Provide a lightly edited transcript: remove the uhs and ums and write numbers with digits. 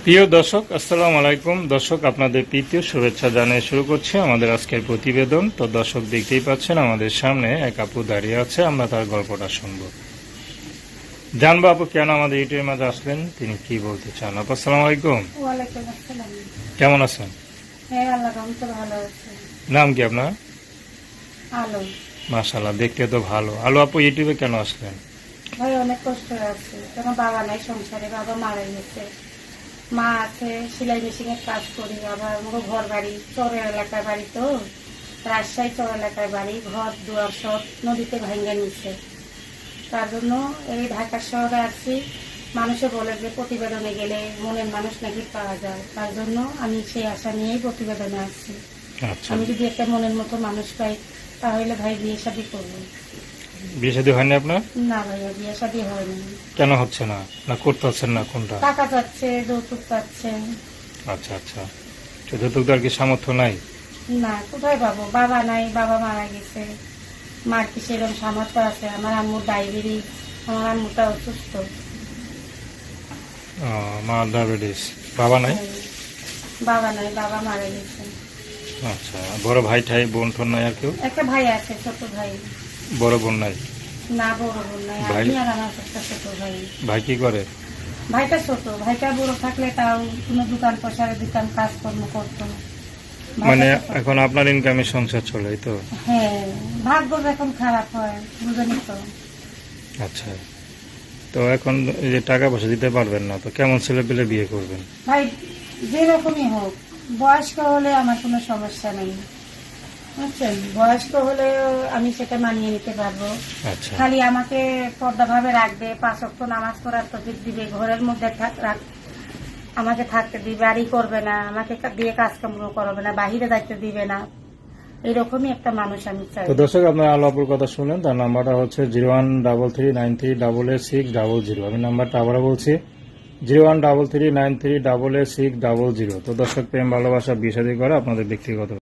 প্রিয় দর্শক, আসসালামু আলাইকুম। দর্শক, আপনাদের প্রীতীয় শুভেচ্ছা জানিয়ে শুরু করছি আমাদের আজকের প্রতিবেদন। তো দর্শক, দেখতেই পাচ্ছেন আমাদের সামনে এক আপু দাঁড়িয়ে আছে, আমরা তার গল্পটা শুনবো, জানবো আপু কেন আমাদের ইউটিউবের মাঝে আসলেন, তিনি কি বলতে চান। আপু আসসালামু আলাইকুম। ওয়ালাইকুম আসসালাম। কেমন আছেন? হ্যাঁ, আল্লাহ রহমতে ভালো আছে। নাম কি আপনার? আলো। মাশাআল্লাহ, দেখতে তো ভালো। আলো আপু, ইউটিউবে কেন আসলেন? ভাই অনেক কষ্ট আছে, কেন বাবা নাই সংসারে, বাবা মারা গেছে। মা আছে, সেলাই মেশিনের কাজ করি। আবার আমার ঘর বাড়ি চরের এলাকায় বাড়ি, তো রাজশাহী চর এলাকায় বাড়ি, ঘর দুয়ার সব নদীতে ভাঙ্গা নিচ্ছে। তার জন্য এই ঢাকা শহরে আসছি। মানুষে বলে যে প্রতিবেদনে গেলে মনের মানুষ নাকি পাওয়া যায়, তার জন্য আমি সেই আশা নিয়েই প্রতিবেদনে আসছি। আচ্ছা, আমি যদি একটা মনের মতো মানুষ পাই, তাহলে ভাই বিয়ে শাদী করবো। বিয়ে শাদী হয়নি আপনার? না ভাইয়া, বিয়ে শাদী হয়নি। কেন হচ্ছে না? না করতে হচ্ছেন না, কোনটা? টাকা পাচ্ছে, যৌতুক পাচ্ছে। আচ্ছা আচ্ছা, যৌতুক দেওয়ার কি সামর্থ্য নাই? না, কোথায় পাবো? বাবা নাই, বাবা মারা গেছে। মার কি সেরকম সামর্থ্য আছে? আমার আম্মুর ডায়াবেটিস, আমার আম্মুটা অসুস্থ। মা ডায়াবেটিস, বাবা নাই? বাবা নাই, বাবা মারা গেছে। আচ্ছা, বড় ভাই ঠাই বোন ঠোন নাই আর কেউ? একটা ভাই আছে, ছোট ভাই। বড় বোন নাই? না, বড় বোন নাই। ভাই? আমি আর আমার একটা ছোট ভাই। ভাই কি করে? ভাইটা ছোট, ভাইটা বড় থাকলে তাও কোনো দোকান পয়সার দোকান কাজকর্ম করতো। মানে ভাইটা ছোট। এখন আপনার ইনকামে সংসার চলে, এই তো? হ্যাঁ, ভাগ্য যখন খারাপ হয় বুঝেনি তো। আচ্ছা, তো এখন এই যে টাকা পয়সা দিতে পারবেন না, তো কেমন ছেলে পেলে বিয়ে করবেন? ভাই যেরকমই হোক, বয়স্ক হলে আমার কোনো সমস্যা নেই, বুঝছেন। বয়স্ক হলে আমি সেটা মানিয়ে নিতে পারবো। আচ্ছা খালি আমাকে পর্দা ভাবে রাখবে, 5 ওয়াক্ত নামাজ পড়ার তৌফিক দিবে, ঘরের মধ্যে আমাকে থাকতে দিবে, বাড়ি করবে না, আমাকে দিয়ে কাজকর্ম করবে না, বাহিরে দায়িত্ব দিবে না। এরকমই একটা মানুষ আমি চাই। তো দর্শক, আপনার আলো আপুর কথা শুনলেন। তার নাম্বারটা হচ্ছে 0133938860। আমি নাম্বারটা আবারও বলছি, 0133938860। তো দর্শক, প্রেম ভালোবাসা বিয়ে শাদী করা আপনাদের ব্যক্তিগত।